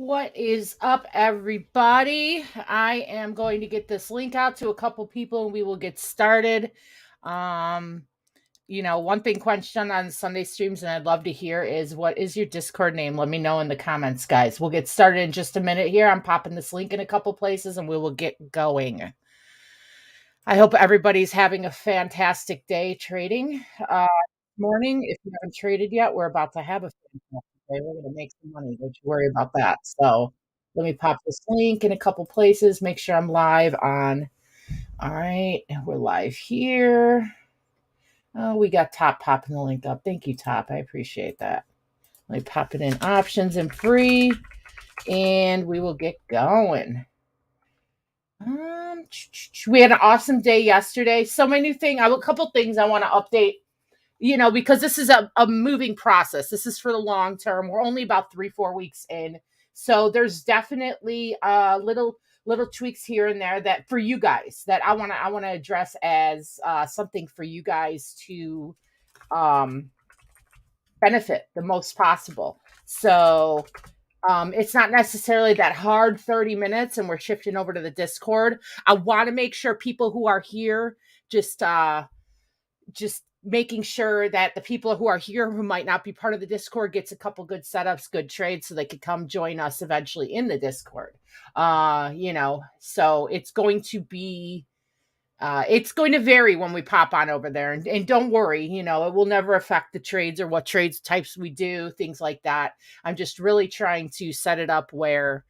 What is up, everybody? I am going to get this link out to a couple people and we will get started. Um, one thing question on Sunday streams, and I'd love to hear is what is your Discord name? Let me know in the comments, guys. We'll get started in just a minute here. I'm popping this link in a couple places and we will get going. I hope everybody's having a fantastic day trading. Morning. If you haven't traded yet, we're about to have a fantastic day. We're going to make some money. Don't you worry about that. So let me pop this link in a couple places. Make sure I'm live on. All right. We're live here. Oh, we got Top popping the link up. Thank you, Top. I appreciate that. Let me pop it in options and free, and we will get going. We had an awesome day yesterday. So many things. A couple things I want to update. Because this is a moving process. This is for the long term. We're only about 3-4 weeks in. So there's definitely little tweaks here and there that for you guys that I want to address as something for you guys to benefit the most possible. So it's not necessarily that hard 30 minutes and we're shifting over to the Discord. I want to make sure people who are here just making sure that the people who are here who might not be part of the Discord gets a couple good setups, good trades, so they could come join us eventually in the Discord. So it's going to be it's going to vary when we pop on over there. And don't worry, it will never affect the trades or what trades types we do, things like that. I'm just really trying to set it up where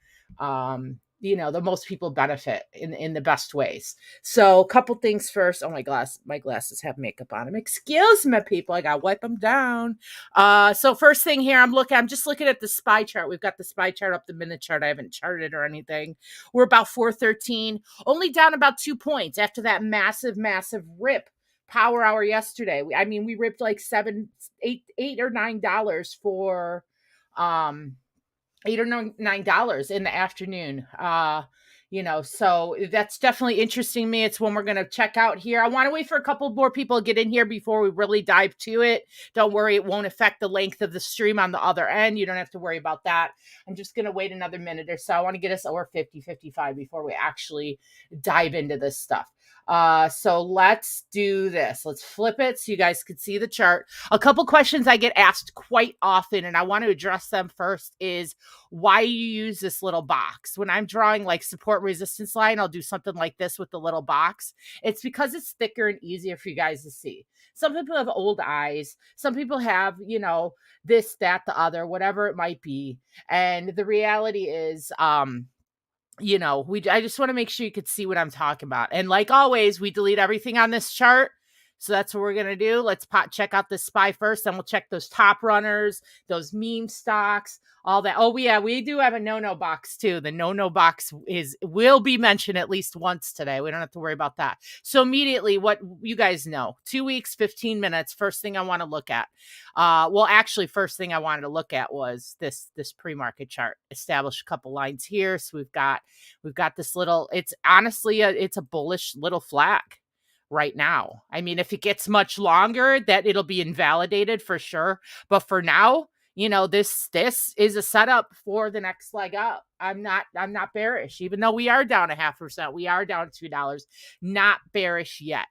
the most people benefit in the best ways. So a couple things first. Oh, my glasses have makeup on them. Excuse me, people. I gotta wipe them down. So first thing here, I'm just looking at the SPY chart. We've got the SPY chart up, the minute chart. I haven't charted or anything. We're about 413, only down about 2 points after that massive rip power hour yesterday. We ripped like $8 or $9 for $8 or $9 in the afternoon. So that's definitely interesting me. It's one we're going to check out here. I want to wait for a couple more people to get in here before we really dive to it. Don't worry, it won't affect the length of the stream on the other end. You don't have to worry about that. I'm just going to wait another minute or so. I want to get us over 50, 55 before we actually dive into this stuff. So let's do this. Let's flip it so you guys can see the chart. A couple questions I get asked quite often, and I want to address them first, is why you use this little box. When I'm drawing like support resistance line, I'll do something like this with the little box. It's because it's thicker and easier for you guys to see. Some people have old eyes. Some people have, this, that, the other, whatever it might be. And the reality is, I just want to make sure you could see what I'm talking about. And like always, we delete everything on this chart. So that's what we're going to do. Let's check out the SPY first. Then we'll check those top runners, those meme stocks, all that. Oh, yeah, we do have a no-no box too. The no-no box will be mentioned at least once today. We don't have to worry about that. So immediately, what you guys know, 2 weeks, 15 minutes. First thing I want to look at. First thing I wanted to look at was this pre-market chart. Establish a couple lines here. So we've got this little, it's honestly, it's a bullish little flag right now. If it gets much longer, that it'll be invalidated for sure. But for now, this is a setup for the next leg up. I'm not bearish, even though we are down 0.5%. We are down $2. Not bearish yet.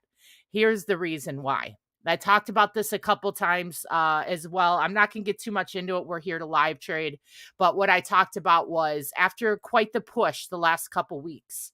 Here's the reason why. I talked about this a couple times as well. I'm not going to get too much into it. We're here to live trade. But what I talked about was after quite the push the last couple weeks,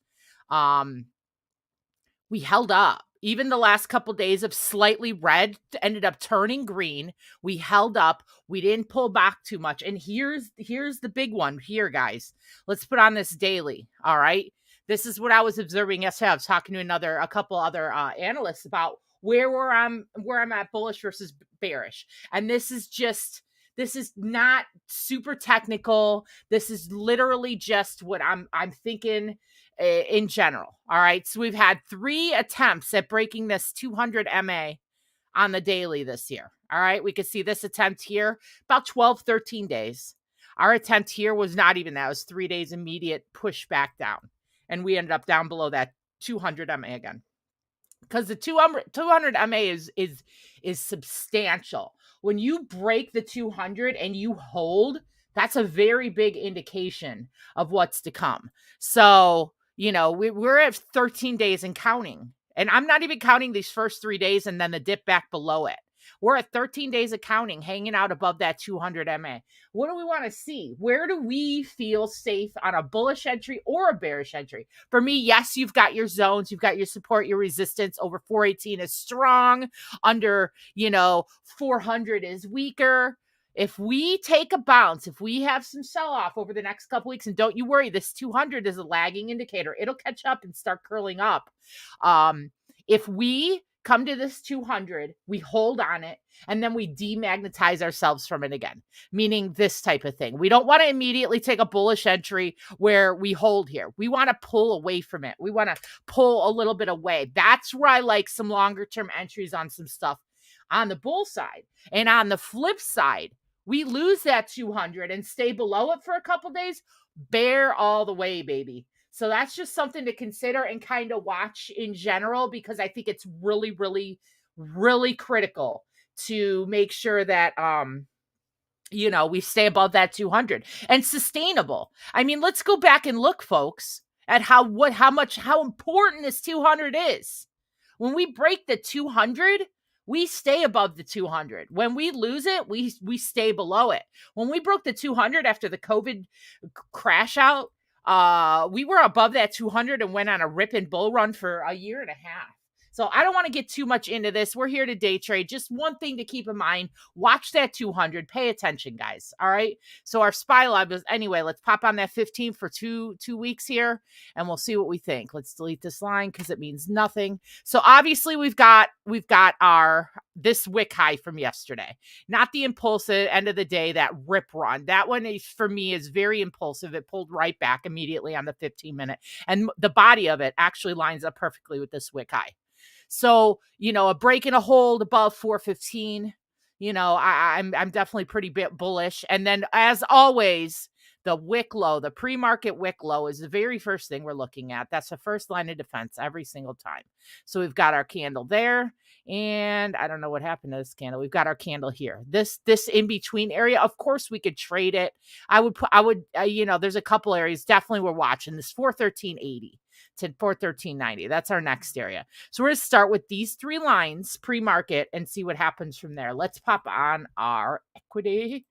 we held up. Even the last couple days of slightly red ended up turning green. We held up. We didn't pull back too much. And here's the big one here, guys. Let's put on this daily. All right. This is what I was observing yesterday. I was talking to a couple other analysts about where I'm at bullish versus bearish. And this is not super technical. This is literally just what I'm thinking in general. All right. So we've had 3 attempts at breaking this 200 MA on the daily this year. All right. We could see this attempt here about 12, 13 days. Our attempt here was not even that. It was 3 days immediate push back down. And we ended up down below that 200 MA again. Because the 200 MA is substantial. When you break the 200 and you hold That's a very big indication of what's to come. So, we're at 13 days and counting. And I'm not even counting these first 3 days and then the dip back below it. We're at 13 days of counting, hanging out above that 200 MA. What do we want to see? Where do we feel safe on a bullish entry or a bearish entry? For me, yes, you've got your zones, you've got your support, your resistance. Over 418 is strong. Under, 400 is weaker. If we take a bounce, if we have some sell off over the next couple weeks, and don't you worry, this 200 is a lagging indicator. It'll catch up and start curling up. If we come to this 200, we hold on it, and then we demagnetize ourselves from it again, meaning this type of thing. We don't want to immediately take a bullish entry where we hold here. We want to pull away from it. We want to pull a little bit away. That's where I like some longer term entries on some stuff on the bull side. And on the flip side, we lose that 200 and stay below it for a couple days, bear all the way, baby. So that's just something to consider and kind of watch in general, because I think it's really, really, really critical to make sure that, we stay above that 200 and sustainable. I mean, let's go back and look, folks, at how important this 200 is. When we break the 200, we stay above the 200. When we lose it, we stay below it. When we broke the 200 after the COVID crash out, we were above that 200 and went on a rip and bull run for a year and a half. So I don't want to get too much into this. We're here to day trade. Just one thing to keep in mind, watch that 200, pay attention, guys. All right. So our SPY lab is, anyway, let's pop on that 15 for two weeks here and we'll see what we think. Let's delete this line because it means nothing. So obviously we've got this wick high from yesterday, not the impulsive end of the day, that rip run. That one is, for me, is very impulsive. It pulled right back immediately on the 15-minute, and the body of it actually lines up perfectly with this wick high. So, a break and a hold above 415, I'm definitely pretty bullish. And then, as always, the wick low, the pre-market wick low, is the very first thing we're looking at. That's the first line of defense every single time. So we've got our candle there, and I don't know what happened to this candle. We've got our candle here. This in between area, of course, we could trade it. I would, there's a couple areas definitely we're watching. This 413.80 to 413.90. That's our next area. So we're going to start with these three lines pre-market and see what happens from there. Let's pop on our equity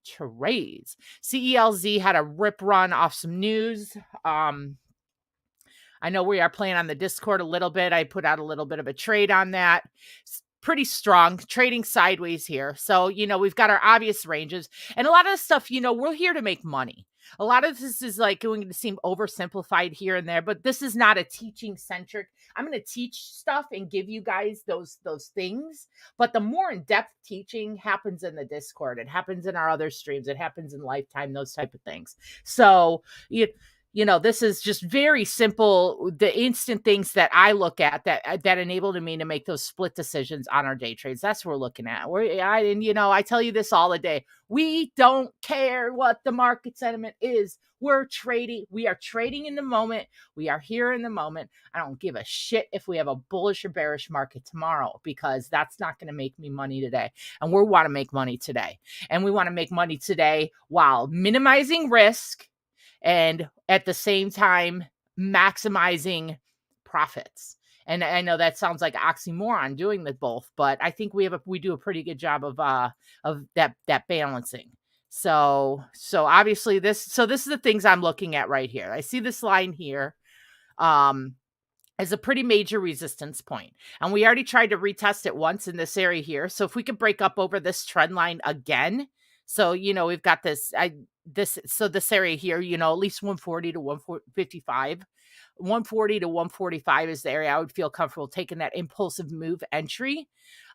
trades. CELZ had a rip run off some news. I know we are playing on the Discord a little bit. I put out a little bit of a trade on that. It's pretty strong, trading sideways here. So, we've got our obvious ranges, and a lot of the stuff, we're here to make money. A lot of this is like going to seem oversimplified here and there, but this is not a teaching centric. I'm going to teach stuff and give you guys those things, but the more in-depth teaching happens in the Discord. It happens in our other streams. It happens in Lifetime, those type of things. So this is just very simple, the instant things that I look at that enabled me to make those split decisions on our day trades. That's what we're looking at. I tell you this all the day. We don't care what the market sentiment is. We're trading. We are trading in the moment. We are here in the moment. I don't give a shit if we have a bullish or bearish market tomorrow, because that's not going to make me money today. And we want to make money today. And we want to make money today while minimizing risk and at the same time maximizing profits. And I know that sounds like oxymoron doing the both, but I think we do a pretty good job of that balancing. So obviously this is the things I'm looking at right here. I see this line here as a pretty major resistance point, and we already tried to retest it once in this area here. So if we could break up over this trend line again, so we've got this area here, at least 140 to 155. 140 to 145 is the area I would feel comfortable taking that impulsive move entry.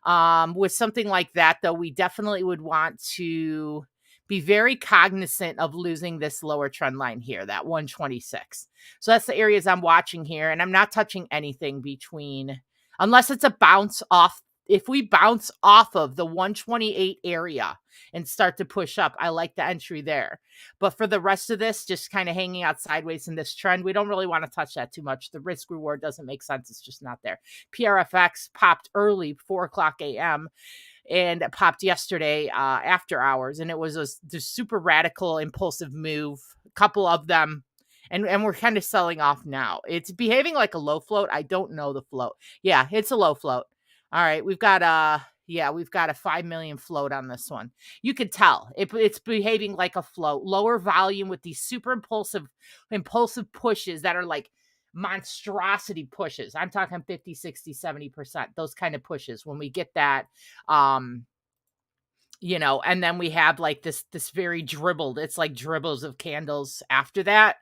With something like that, though, we definitely would want to be very cognizant of losing this lower trend line here, that 126. So that's the areas I'm watching here, and I'm not touching anything between, unless it's a bounce off. If we bounce off of the 128 area and start to push up, I like the entry there. But for the rest of this, just kind of hanging out sideways in this trend, we don't really want to touch that too much. The risk reward doesn't make sense. It's just not there. PRFX popped early, 4 o'clock a.m. and it popped yesterday after hours, and it was a super radical, impulsive move. A couple of them, and we're kind of selling off now. It's behaving like a low float. I don't know the float. Yeah, it's a low float. All right, we've got a 5 million float on this one. You could tell it's behaving like a float, lower volume with these super impulsive pushes that are like monstrosity pushes. I'm talking 50, 60, 70%, those kind of pushes. When we get that, and then we have like this very dribbled, it's like dribbles of candles after that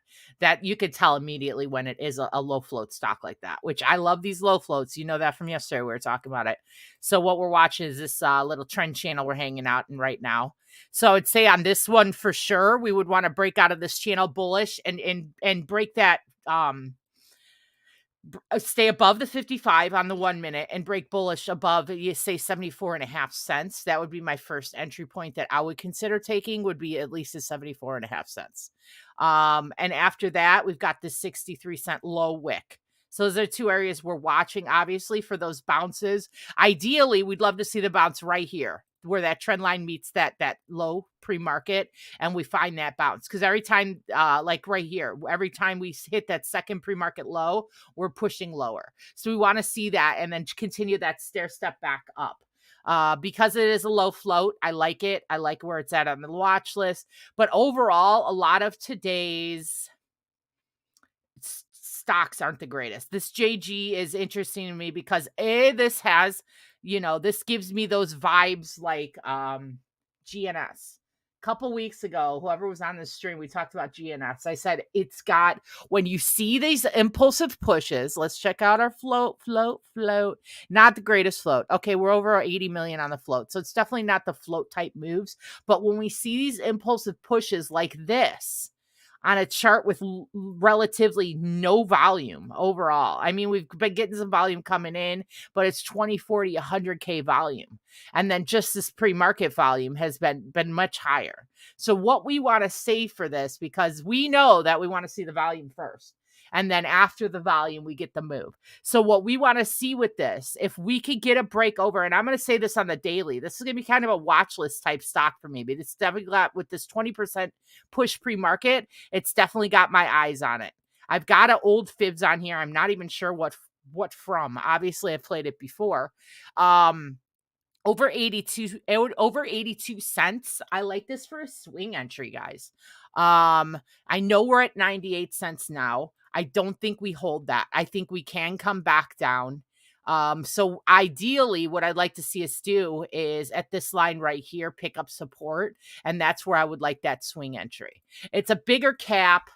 you could tell immediately when it is a low float stock like that, which I love these low floats. You know that from yesterday, we were talking about it. So what we're watching is this little trend channel we're hanging out in right now. So I'd say on this one for sure, we would want to break out of this channel bullish and break that, stay above the 55 on the 1 minute and break bullish above, you say 74.5 cents. That would be my first entry point that I would consider taking, would be at least a 74.5 cents. And after that, we've got this 63-cent low wick. So those are two areas we're watching, obviously, for those bounces. Ideally, we'd love to see the bounce right here, where that trend line meets that low pre-market, and we find that bounce. Because every time, like right here, every time we hit that second pre-market low, we're pushing lower. So we want to see that and then continue that stair step back up. Because it is a low float, I like it. I like where it's at on the watch list. But overall, a lot of today's stocks aren't the greatest. This JG is interesting to me because this has, this gives me those vibes like GNS. A couple weeks ago, whoever was on this stream, we talked about GNS. I said it's got, when you see these impulsive pushes, let's check out our float. Not the greatest float. Okay, we're over 80 million on the float. So it's definitely not the float type moves. But when we see these impulsive pushes like this, on a chart with relatively no volume overall. I mean, we've been getting some volume coming in, but it's 20, 40, 100K volume. And then just this pre-market volume has been much higher. So what we want to say for this, because we know that we want to see the volume first, and then after the volume, we get the move. So what we want to see with this, if we could get a break over, and I'm going to say this on the daily, this is going to be kind of a watch list type stock for me, but it's definitely got, with this 20% push pre-market, it's definitely got my eyes on it. I've got an old fibs on here. I'm not even sure what from. Obviously, I've played it before. Over 82 cents. I like this for a swing entry, guys. I know we're at 98 cents now. I don't think we hold that. I think we can come back down. So ideally, what I'd like to see us do is at this line right here, pick up support. And that's where I would like that swing entry. It's a bigger cap.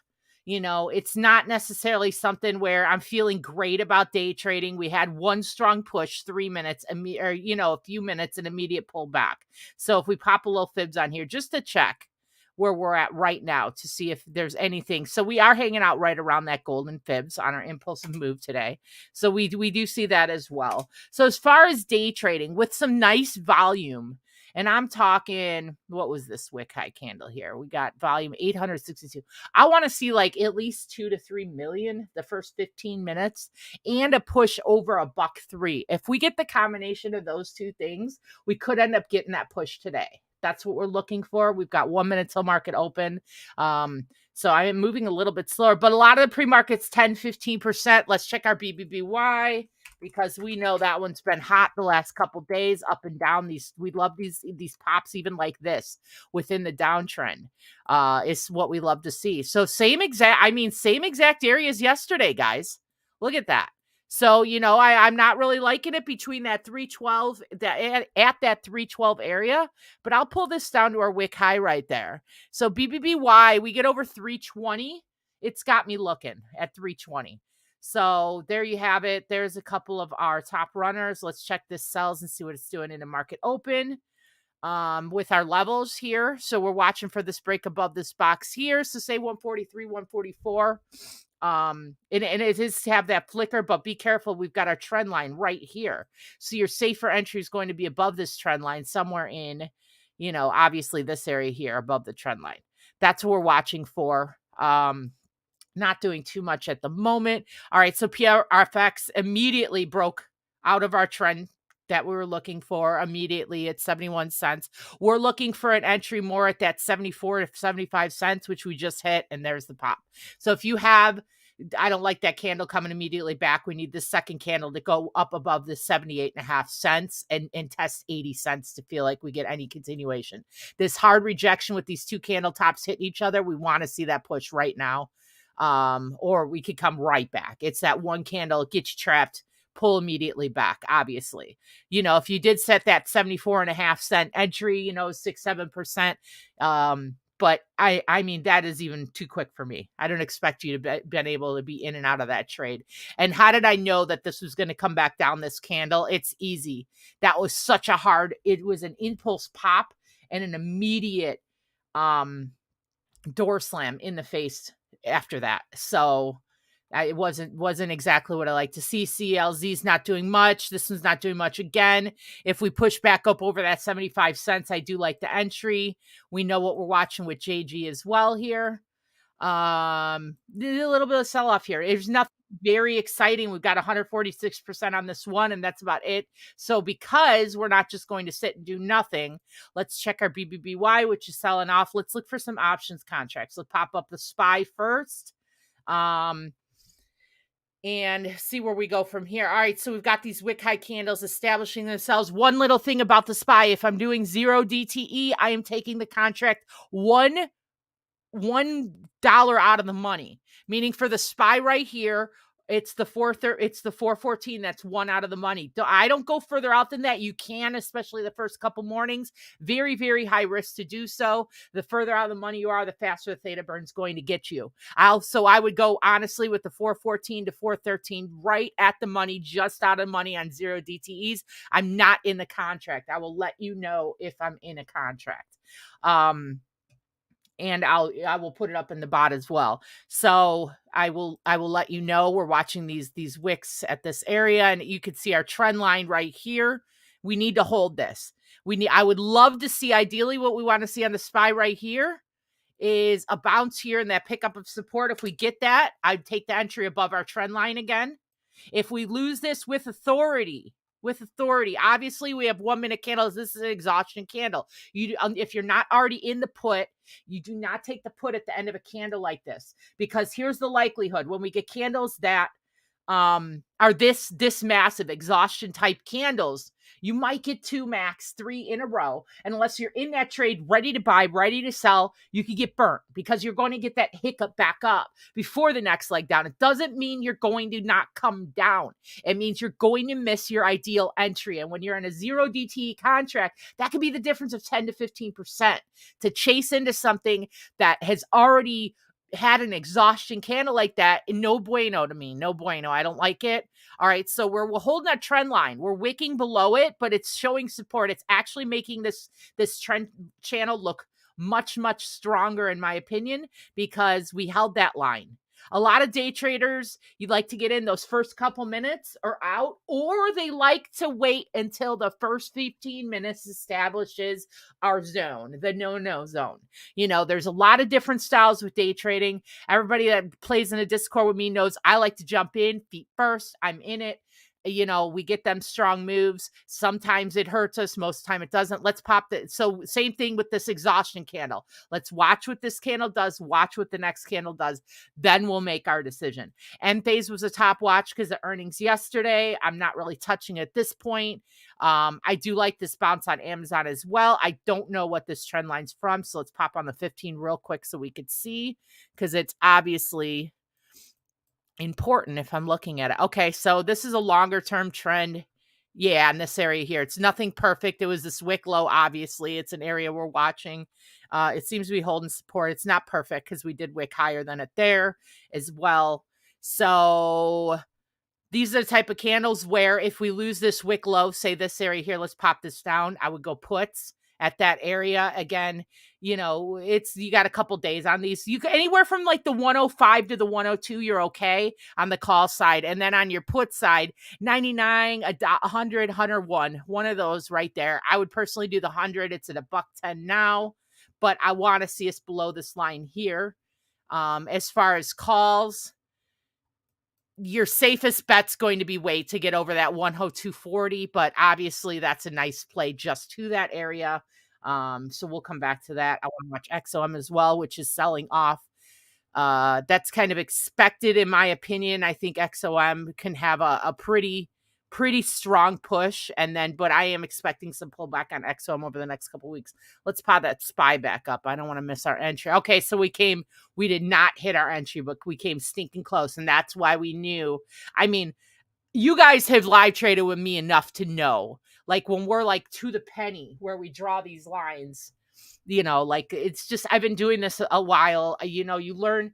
It's not necessarily something where I'm feeling great about day trading. We had one strong push, 3 minutes, or a few minutes, and immediate pullback. So if we pop a little fibs on here, just to check where we're at right now to see if there's anything. So we are hanging out right around that golden fibs on our impulsive move today. So we do see that as well. So as far as day trading with some nice volume, and I'm talking, what was this wick high candle here? We got volume 862. I want to see like at least 2 to 3 million the first 15 minutes and a push over $1.03. If we get the combination of those two things, we could end up getting that push today. That's what we're looking for. We've got 1 minute till market open. So I am moving a little bit slower, but a lot of the pre-market's 10, 15%. Let's check our BBBY, because we know that one's been hot the last couple days, up and down. We love these pops, even like this within the downtrend. Is what we love to see. So same exact areas yesterday, guys. Look at that. So, I'm not really liking it between that 312, at that 312 area, but I'll pull this down to our wick high right there. So BBBY, we get over 320. It's got me looking at 320. So there you have it. There's a couple of our top runners. Let's check this sells and see what it's doing in the market open. With our levels here. So we're watching for this break above this box here. So say 143, 144. And it is to have that flicker, but be careful. We've got our trend line right here. So your safer entry is going to be above this trend line, somewhere in, obviously this area here above the trend line. That's what we're watching for. Not doing too much at the moment. All right. So PRFX immediately broke out of our trend that we were looking for immediately at 71 cents. We're looking for an entry more at that 74 to 75 cents, which we just hit, and there's the pop. So if you have, I don't like that candle coming immediately back. We need the second candle to go up above the 78.5 cents and test 80 cents to feel like we get any continuation. This hard rejection with these two candle tops hitting each other, we want to see that push right now. Or we could come right back. It's that one candle, it gets you trapped, pull immediately back, obviously. If you did set that 74.5 cent entry, 6-7%, but I mean, that is even too quick for me. I don't expect you to been able to be in and out of that trade. And how did I know that this was going to come back down this candle? It's easy. That was such a hard, it was an impulse pop and an immediate door slam in the face after that. So it wasn't exactly what I like to see. CLZ's not doing much. This one's not doing much again. If we push back up over that 75 cents, I do like the entry. We know what we're watching with JG as well here. A little bit of sell off here. There's nothing very exciting. We've got 146% on this one, and that's about it. So because we're not just going to sit and do nothing, let's check our BBBY, which is selling off. Let's look for some options contracts. Let's pop up the SPY first. And see where we go from here. All right, so we've got these wick high candles establishing themselves. One little thing about the SPY, if I'm doing 0 DTE, I am taking the contract $1 out of the money. Meaning for the SPY right here, it's the 414. That's $1 out of the money. I don't go further out than that. You can, especially the first couple mornings. Very, very high risk to do so. The further out of the money you are, the faster the theta burn's going to get you. I would go honestly with the 414 to 413 right at the money, just out of money on 0 DTEs. I'm not in the contract. I will let you know if I'm in a contract. And I will put it up in the bot as well. So I will let you know. We're watching these wicks at this area, and you can see our trend line right here. We need to hold this. I would love to see, ideally what we want to see on the SPY right here is a bounce here and that pickup of support. If we get that, I'd take the entry above our trend line again. If we lose this with authority, obviously we have 1 minute candles. This is an exhaustion candle. If you're not already in the put, you do not take the put at the end of a candle like this, because here's the likelihood when we get candles that are this massive exhaustion type candles, you might get 2 max 3 in a row. And unless you're in that trade ready to buy, ready to sell, you could get burnt because you're going to get that hiccup back up before the next leg down. It doesn't mean you're going to not come down. It means you're going to miss your ideal entry. And when you're in a 0 DTE contract, that could be the difference of 10 to 15% to chase into something that has already had an exhaustion candle like that. No bueno to me. No bueno. I don't like it. All right. So we're holding that trend line. We're wicking below it, but it's showing support. It's actually making this trend channel look much, much stronger, in my opinion, because we held that line. A lot of day traders, you'd like to get in those first couple minutes or out, or they like to wait until the first 15 minutes establishes our zone, the no zone. There's a lot of different styles with day trading. Everybody that plays in a Discord with me knows I like to jump in feet first. I'm in it. We get them strong moves. Sometimes it hurts us. Most of the time it doesn't. Let's pop that. So same thing with this exhaustion candle. Let's watch what this candle does. Watch what the next candle does. Then we'll make our decision. Enphase was a top watch because of earnings yesterday. I'm not really touching it at this point. I do like this bounce on Amazon as well. I don't know what this trend line's from. So let's pop on the 15 real quick so we could see, because it's obviously important if I'm looking at it. Okay, so this is a longer term trend. Yeah, in this area here. It's nothing perfect. It was this wick low, obviously. It's an area we're watching. It seems to be holding support. It's not perfect because we did wick higher than it there as well. So these are the type of candles where if we lose this wick low, say this area here, let's pop this down, I would go puts at that area. Again, you got a couple days on these. You can anywhere from like the 105 to the 102, you're okay on the call side. And then on your put side, 99, 100, 101, one of those right there. I would personally do the 100. It's at $1.10 now, but I want to see us below this line here. As far as calls, your safest bet's going to be wait to get over that 102.40, but obviously that's a nice play just to that area. So we'll come back to that. I want to watch XOM as well, which is selling off. That's kind of expected in my opinion. I think XOM can have a pretty strong push, and then but I am expecting some pullback on XOM over the next couple weeks. Let's pop that SPY back up. I don't want to miss our entry. Okay, so we did not hit our entry, but we came stinking close, and that's why we knew. I mean, you guys have live traded with me enough to know, like when we're like to the penny where we draw these lines, like it's just, I've been doing this a while. You learn.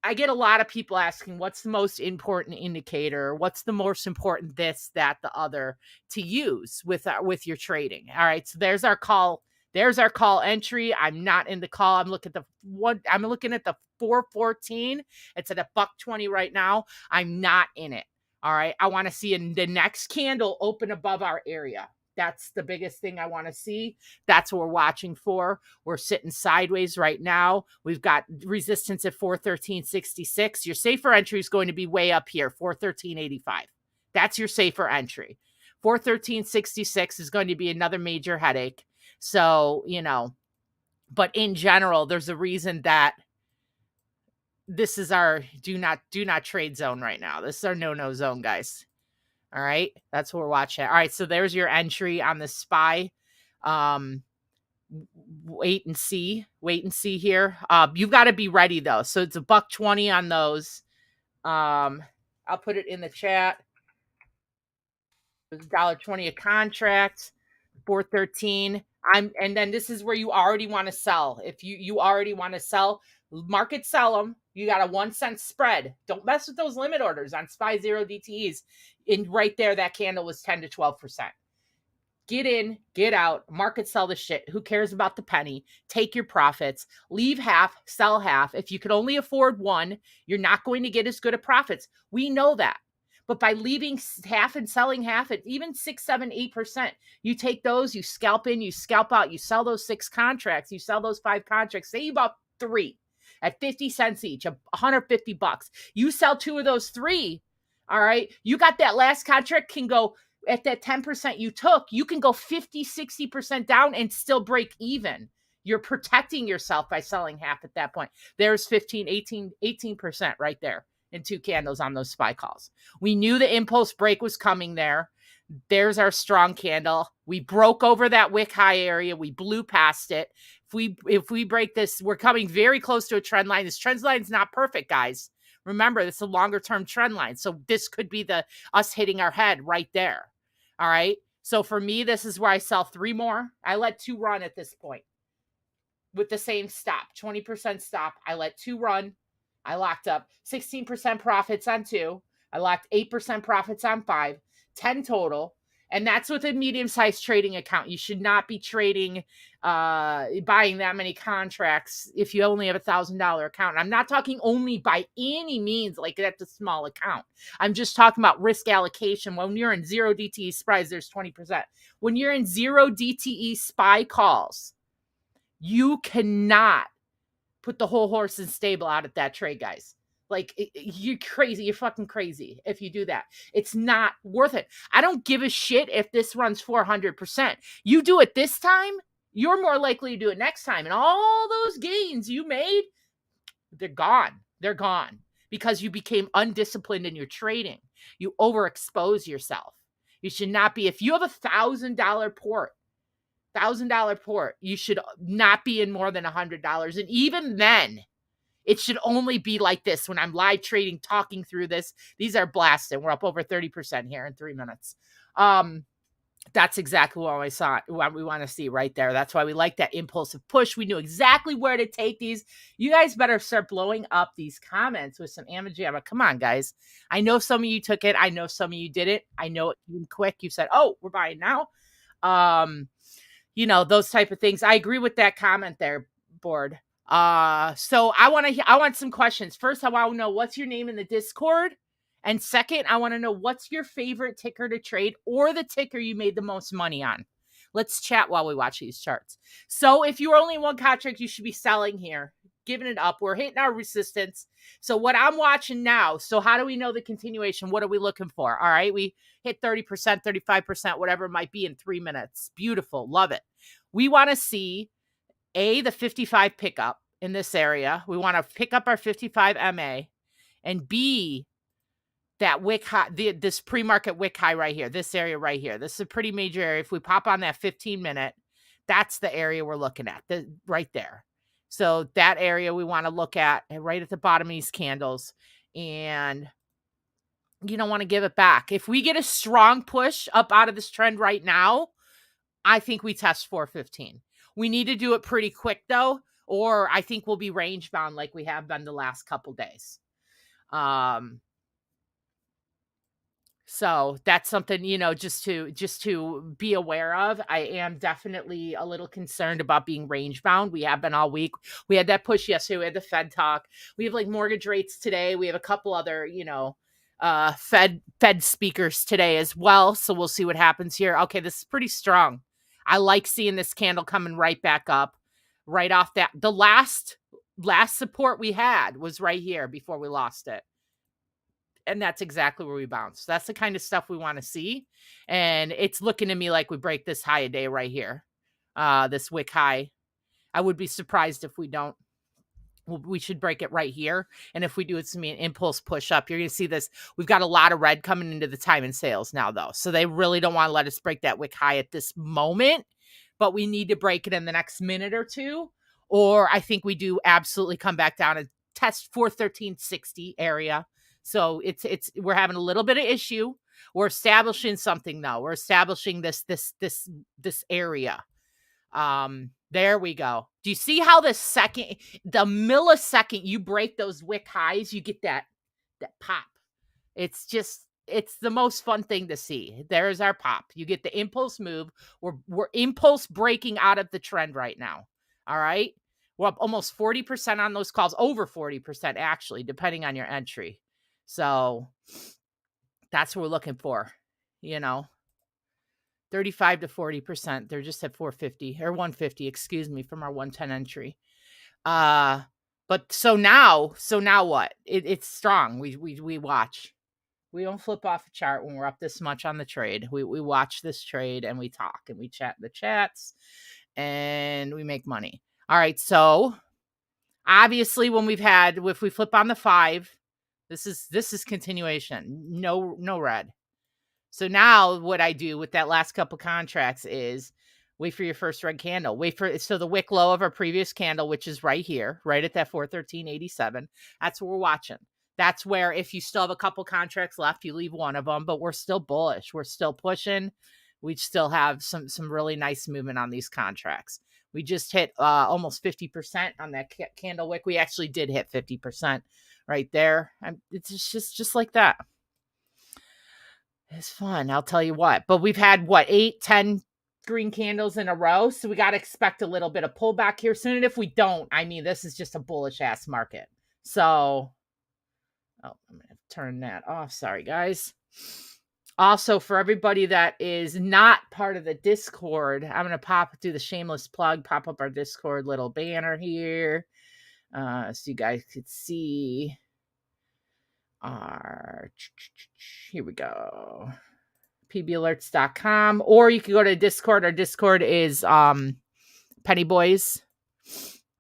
I get a lot of people asking, what's the most important indicator? What's the most important this, that, the other to use with your trading? All right. So there's our call. There's our call entry. I'm not in the call. I'm looking at the 414. It's at $1.20 right now. I'm not in it. All right. I want to see the next candle open above our area. That's the biggest thing I want to see. That's what we're watching for. We're sitting sideways right now. We've got resistance at 413.66. Your safer entry is going to be way up here, 413.85. That's your safer entry. 413.66 is going to be another major headache. So, but in general, there's a reason that this is our do not trade zone right now. This is our no zone, guys. All right. That's what we're watching. All right. So there's your entry on the SPY. Wait and see here. You've got to be ready though. So it's $1.20 on those. I'll put it in the chat. It's $1.20 a contract, 413. And then this is where you already want to sell. If you already want to sell, market sell them. You got a 1 cent spread. Don't mess with those limit orders on SPY 0 DTEs. In right there, that candle was 10 to 12%. Get in, get out, market sell the shit. Who cares about the penny? Take your profits, leave half, sell half. If you could only afford one, you're not going to get as good of profits. We know that. But by leaving half and selling half at even 6, 7, 8%, you take those, you scalp in, you scalp out, you sell those 6 contracts, you sell those 5 contracts, say you bought 3 at 50 cents each, $150. You sell 2 of those 3. All right. You got that last contract can go at that 10% you took, you can go 50, 60% down and still break even. You're protecting yourself by selling half at that point. There's 15, 18% right there in 2 candles on those SPY calls. We knew the impulse break was coming there. There's our strong candle. We broke over that wick high area. We blew past it. If we break this, we're coming very close to a trend line. This trend line is not perfect, guys. Remember, this is a longer term trend line. So this could be us hitting our head right there. All right. So for me, this is where I sell 3 more. I let 2 run at this point with the same stop, 20% stop. I let 2 run. I locked up 16% profits on 2. I locked 8% profits on 5, 10 total. And that's with a medium-sized trading account. You should not be trading, buying that many contracts if you only have $1,000 account. I'm not talking only by any means like that's a small account. I'm just talking about risk allocation. When you're in 0 DTE SPYs, there's 20%. When you're in 0 DTE SPY calls, you cannot put the whole horse in stable out at that trade, guys. Like, you're crazy. You're fucking crazy if you do that. It's not worth it. I don't give a shit if this runs 400%. You do it this time, you're more likely to do it next time. And all those gains you made, they're gone. They're gone because you became undisciplined in your trading. You overexpose yourself. You should not be. If you have $1,000 port, you should not be in more than $100. And even then, it should only be like this when I'm live trading, talking through this. These are blasted. We're up over 30% here in 3 minutes. That's exactly what we want to see right there. That's why we like that impulsive push. We knew exactly where to take these. You guys better start blowing up these comments with some Amajamma. Come on, guys. I know some of you took it. I know some of you did it. I know it came quick. You said, oh, we're buying now. Those type of things. I agree with that comment there, Board. So I want some questions. First, I want to know what's your name in the Discord. And second, I want to know what's your favorite ticker to trade or the ticker you made the most money on. Let's chat while we watch these charts. So if you were only 1 contract, you should be selling here. giving it up. We're hitting our resistance. So what I'm watching now, so how do we know the continuation? What are we looking for? All right, we hit 30%, 35%, whatever it might be in 3 minutes. Beautiful. Love it. We want to see the 55 pickup in this area. We want to pick up our 55 MA, and B, that wick high, this pre-market wick high right here, this area right here. This is a pretty major area. If we pop on that 15-minute, that's the area we're looking at, right there. So that area we want to look at right at the bottom of these candles, and you don't want to give it back. If we get a strong push up out of this trend right now, I think we test 415. We need to do it pretty quick though, or I think we'll be range bound like we have been the last couple days. So that's something, just to be aware of. I am definitely a little concerned about being range bound. We have been all week. We had that push yesterday. We had the Fed talk. We have like mortgage rates today. We have a couple other, Fed speakers today as well. So we'll see what happens here. Okay, this is pretty strong. I like seeing this candle coming right back up, right off that. The last support we had was right here before we lost it. And that's exactly where we bounce. That's the kind of stuff we want to see. And it's looking to me like we break this high a day right here. This wick high. I would be surprised if we don't. We should break it right here. And if we do, it's going to be an impulse push up. You're going to see this. We've got a lot of red coming into the time and sales now, though. So they really don't want to let us break that wick high at this moment. But we need to break it in the next minute or two. Or I think we do absolutely come back down and test 413.60 area. So we're having a little bit of issue. We're establishing something though. We're establishing this area. There we go. Do you see how the millisecond you break those wick highs, you get that pop? It's the most fun thing to see. There's our pop. You get the impulse move. We're impulse breaking out of the trend right now. All right. We're up almost 40% on those calls, over 40% actually, depending on your entry. So that's what we're looking for, 35 to 40%. They're just at 450 or 150, excuse me, from our 110 entry. But so now what? It's strong. We watch. We don't flip off a chart when we're up this much on the trade. We watch this trade and we talk and we chat the chats and we make money. All right. So obviously if we flip on the 5, this is continuation. No red. So now what I do with that last couple contracts is wait for your first red candle. So the wick low of our previous candle, which is right here, right at that 413.87. That's what we're watching. That's where if you still have a couple contracts left, you leave one of them, but we're still bullish. We're still pushing. We still have some really nice movement on these contracts. We just hit almost 50% on that candle wick. We actually did hit 50%. Right there. It's just like that. It's fun. I'll tell you what. But we've had 8, 10 green candles in a row. So we got to expect a little bit of pullback here soon. And if we don't, this is just a bullish ass market. So, I'm going to turn that off. Sorry, guys. Also, for everybody that is not part of the Discord, I'm going to do the shameless plug, pop up our Discord little banner here. So you guys could see here we go, pbalerts.com, or you can go to Discord. Our Discord is pennyboys,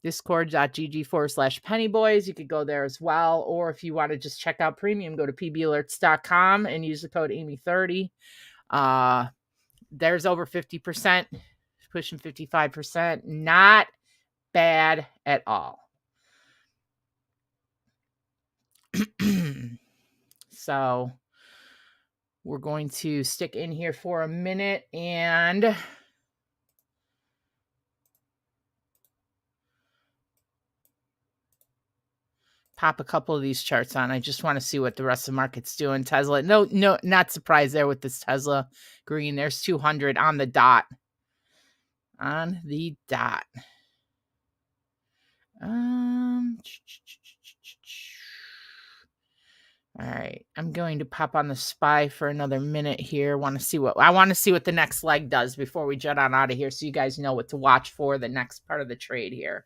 discord.gg/pennyboys. You could go there as well, or if you want to just check out premium, go to pbalerts.com and use the code Amy30. There's over 50%, pushing 55%. Not bad at all. So we're going to stick in here for a minute and pop a couple of these charts on. I just want to see what the rest of the market's doing. Tesla, no, not surprised there with this Tesla green. There's 200 on the dot. On the dot. All right, I'm going to pop on the SPY for another minute here. I want to see what the next leg does before we jet on out of here, so you guys know what to watch for the next part of the trade here.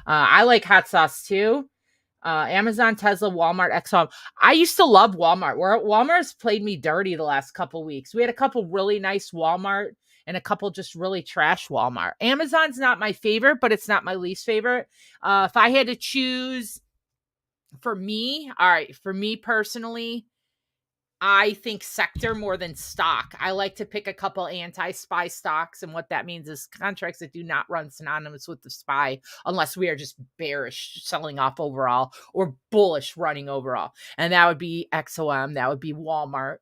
I like hot sauce too. Amazon, Tesla, Walmart, Exxon. I used to love Walmart. Walmart's played me dirty the last couple weeks. We had a couple really nice Walmart and a couple just really trash Walmart. Amazon's not my favorite, but it's not my least favorite. If I had to choose for me, all right, for me personally, I think sector more than stock. I like to pick a couple anti-SPY stocks, and what that means is contracts that do not run synonymous with the SPY unless we are just bearish selling off overall or bullish running overall. And that would be XOM, that would be Walmart,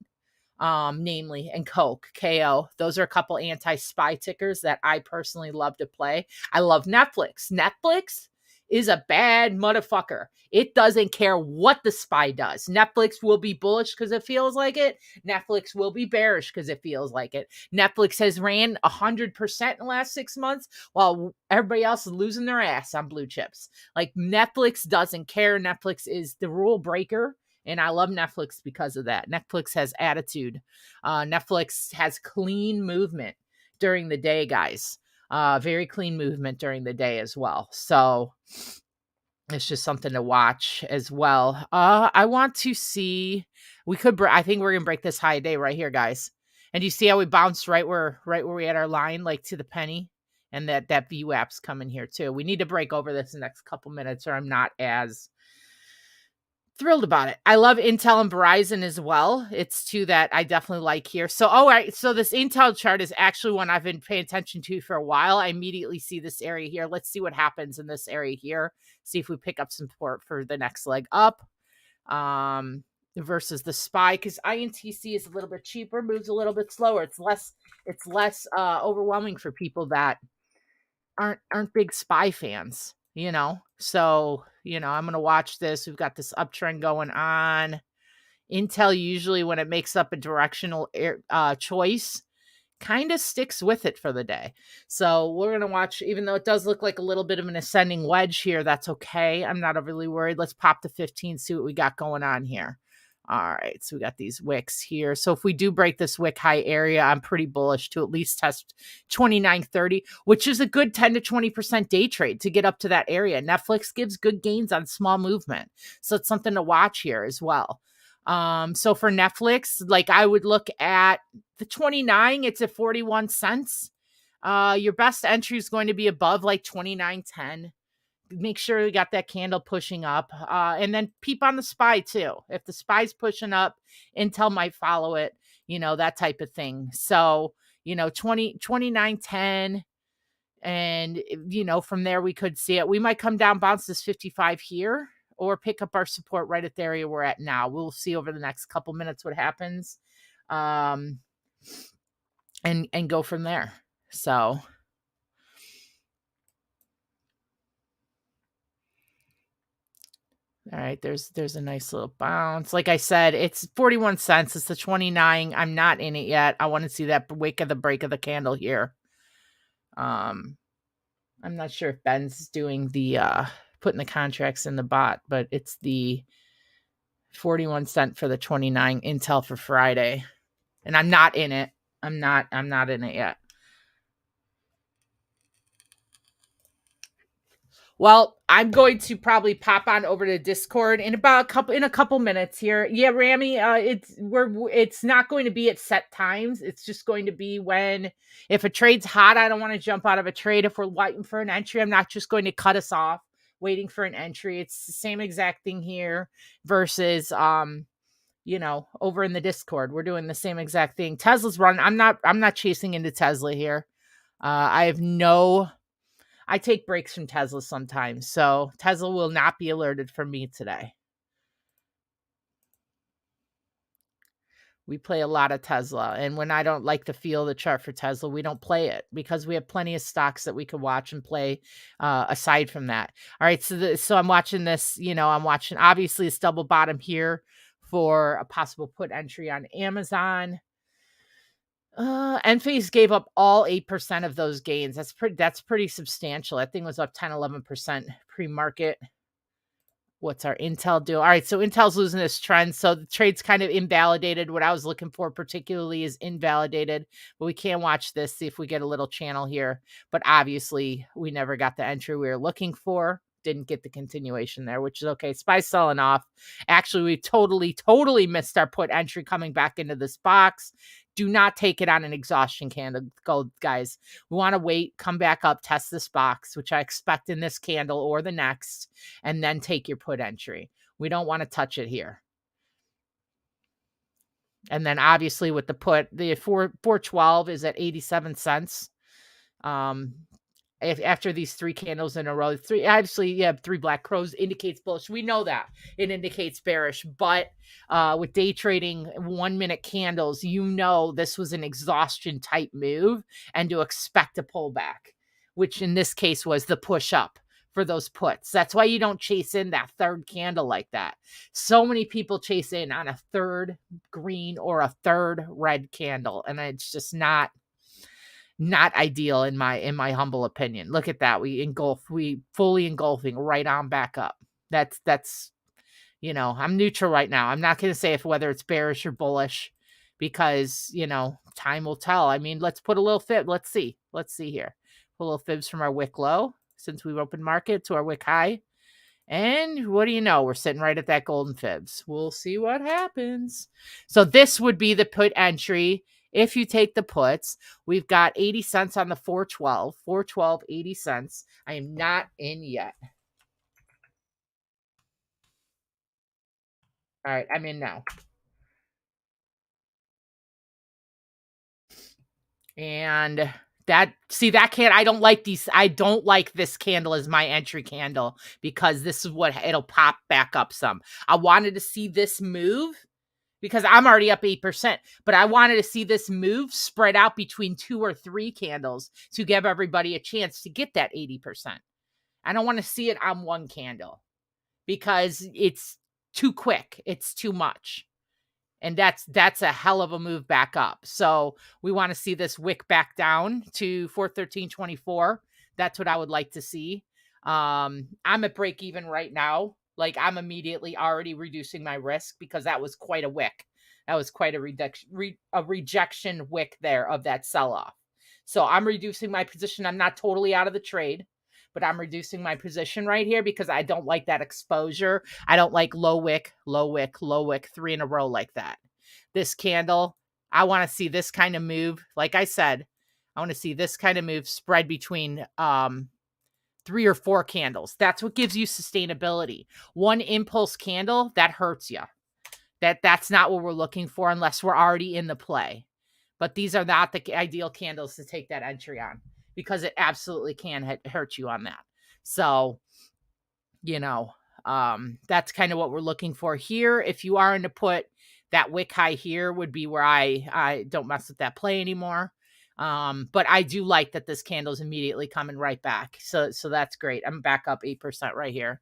namely, and Coke, KO. Those are a couple anti-SPY tickers that I personally love to play. I love Netflix. Netflix is a bad motherfucker. It doesn't care what the SPY does. Netflix will be bullish because it feels like it. Netflix will be bearish because it feels like it. Netflix has ran 100% in the last 6 months while everybody else is losing their ass on blue chips. Like, Netflix doesn't care. Netflix is the rule breaker. And I love Netflix because of that. Netflix has attitude. Netflix has clean movement during the day, guys. Very clean movement during the day as well. So it's just something to watch as well. I want to see, I think we're going to break this high day right here, guys. And you see how we bounced right where we had our line, like to the penny, and that VWAP's coming here too. We need to break over this in the next couple minutes or I'm not as thrilled about it. I love Intel and Verizon as well. It's two that I definitely like here. So, all right. So this Intel chart is actually one I've been paying attention to for a while. I immediately see this area here. Let's see what happens in this area here. See if we pick up some support for the next leg up versus the SPY, because INTC is a little bit cheaper, moves a little bit slower. It's less overwhelming for people that aren't big SPY fans, you know? So, I'm going to watch this. We've got this uptrend going on. Intel usually, when it makes up a directional choice, kind of sticks with it for the day. So we're going to watch, even though it does look like a little bit of an ascending wedge here, that's okay. I'm not overly worried. Let's pop the 15, see what we got going on here. All right, so we got these wicks here. So if we do break this wick high area, I'm pretty bullish to at least test 29.30, which is a good 10 to 20% day trade to get up to that area. Netflix gives good gains on small movement. So it's something to watch here as well. So for Netflix, like, I would look at the 29, it's at 41 cents. Your best entry is going to be above like 29.10. Make sure you got that candle pushing up, and then peep on the SPY too. If the SPY's pushing up, Intel might follow it, that type of thing. So, 29.10, and, from there we could see it. We might come down, bounce this 55 here, or pick up our support right at the area we're at now. We'll see over the next couple minutes what happens, and go from there. So, all right, there's a nice little bounce. Like I said, it's 41 cents. It's the 29. I'm not in it yet. I want to see that wick of the break of the candle here. I'm not sure if Ben's doing the putting the contracts in the bot, but it's the 41 cent for the 29 Intel for Friday. And I'm not in it. I'm not in it yet. Well, I'm going to probably pop on over to Discord in a couple minutes here. Yeah, Rami, it's not going to be at set times. It's just going to be if a trade's hot, I don't want to jump out of a trade. If we're waiting for an entry, I'm not just going to cut us off waiting for an entry. It's the same exact thing here versus over in the Discord. We're doing the same exact thing. Tesla's running. I'm not chasing into Tesla here. I take breaks from Tesla sometimes, so Tesla will not be alerted from me today. We play a lot of Tesla, and when I don't like the feel of the chart for Tesla, we don't play it because we have plenty of stocks that we could watch and play aside from that. All right, so I'm watching this. I'm watching, obviously, it's double bottom here for a possible put entry on Amazon. Enphase gave up all 8% of those gains. That's pretty substantial. That thing was up 10, 11% pre-market. What's our Intel do? All right, so Intel's losing this trend. So the trade's kind of invalidated. What I was looking for particularly is invalidated, but we can watch this, see if we get a little channel here. But obviously, we never got the entry we were looking for. Didn't get the continuation there, which is okay. SPY selling off. Actually, we totally missed our put entry coming back into this box. Do not take it on an exhaustion candle, guys. We want to wait, come back up, test this box, which I expect in this candle or the next, and then take your put entry. We don't want to touch it here. And then obviously with the put, the 412 is at 87 cents. After these 3 candles in a row, obviously you have 3 black crows indicates bullish. We know that it indicates bearish, but with day trading 1 minute candles, this was an exhaustion type move and to expect a pullback, which in this case was the push up for those puts. That's why you don't chase in that third candle like that. So many people chase in on a third green or a third red candle, and it's just not ideal in my humble opinion. Look at that. We fully engulfing right on back up. That's I'm neutral right now. I'm not going to say whether it's bearish or bullish because, time will tell. I mean, let's put a little fib. Let's see here. Put a little fibs from our wick low since we've opened market to our wick high. And what do you know? We're sitting right at that golden fibs. We'll see what happens. So this would be the put entry. If you take the puts, we've got 80 cents on the 412, 80 cents. I am not in yet. All right, I'm in now. And that I don't like these. I don't like this candle as my entry candle because this is what it'll pop back up some. I wanted to see this move because I'm already up 8%, but I wanted to see this move spread out between 2 or 3 candles to give everybody a chance to get that 80%. I don't want to see it on one candle because it's too quick. It's too much. And that's a hell of a move back up. So we want to see this wick back down to 413.24. That's what I would like to see. I'm at break even right now. Like I'm immediately already reducing my risk because that was quite a wick. That was quite a rejection wick there of that sell-off. So I'm reducing my position. I'm not totally out of the trade, but I'm reducing my position right here because I don't like that exposure. I don't like low wick, 3 in a row like that. This candle, I want to see this kind of move. Like I said, I want to see this kind of move spread between 3 or 4 candles. That's what gives you sustainability. One impulse candle, that hurts you. That's not what we're looking for unless we're already in the play. But these are not the ideal candles to take that entry on because it absolutely can hurt you on that. So, that's kind of what we're looking for here. If you are in to put that wick high here would be where I don't mess with that play anymore. But I do like that this candle is immediately coming right back. So that's great. I'm back up 8% right here.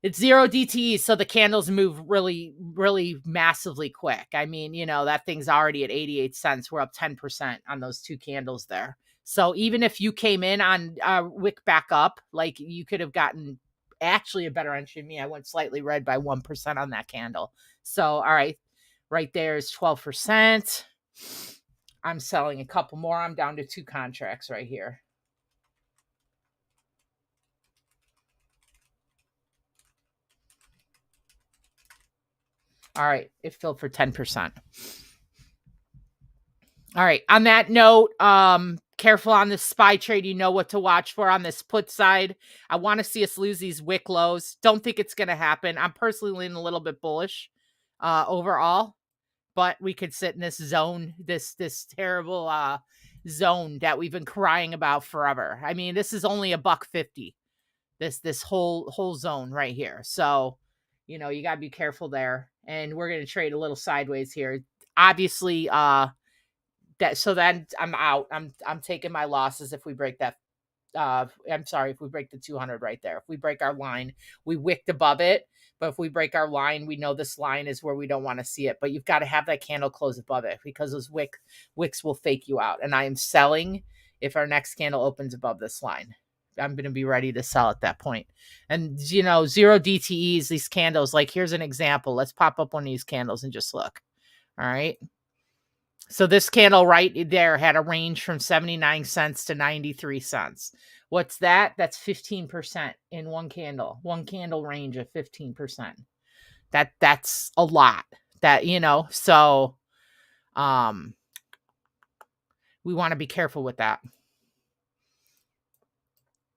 It's 0 DTE, so the candles move really, really massively quick. I mean, that thing's already at 88 cents. We're up 10% on those 2 candles there. So even if you came in on wick back up, like you could have gotten actually a better entry than me. I went slightly red by 1% on that candle. So, all right, right there is 12%. I'm selling a couple more. I'm down to 2 contracts right here. All right, it filled for 10%. All right, on that note, careful on this SPY trade. You know what to watch for on this put side. I want to see us lose these wick lows. Don't think it's going to happen. I'm personally leaning a little bit bullish overall, but we could sit in this zone, this terrible zone that we've been crying about forever. I mean, this is only $1.50. This whole zone right here. So, you got to be careful there. And we're going to trade a little sideways here. Obviously, then I'm out. I'm taking my losses if we break that. I'm sorry, if we break the 200 right there. If we break our line, we wicked above it. But if we break our line, we know this line is where we don't want to see it. But you've got to have that candle close above it because those wicks will fake you out. And I am selling if our next candle opens above this line. I'm going to be ready to sell at that point. And, you know, zero DTEs, these candles, like here's an example. Let's pop up one of these candles and just look. All right. So this candle right there had a range from 79 cents to 93 cents. What's that? That's 15% in one candle range of 15%. That's a lot. That, you know, so we want to be careful with that.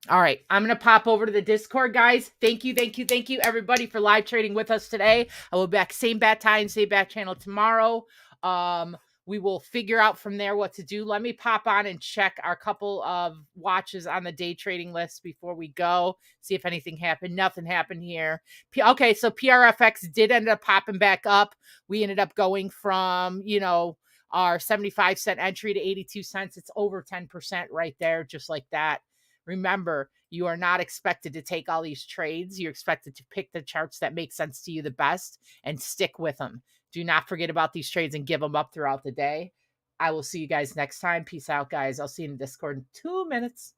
All right, I'm going to pop over to the Discord, guys. Thank you, everybody, for live trading with us today. I will be back same bat time, same bat channel tomorrow. We will figure out from there what to do. Let me pop on and check our couple of watches on the day trading list before we go. See if anything happened. Nothing happened here. Okay, so PRFX did end up popping back up. We ended up going from, you know, our 75-cent entry to 82 cents. It's over 10% right there, just like that. Remember, you are not expected to take all these trades. You're expected to pick the charts that make sense to you the best and stick with them. Do not forget about these trades and give them up throughout the day. I will see you guys next time. Peace out, guys. I'll see you in Discord in 2 minutes.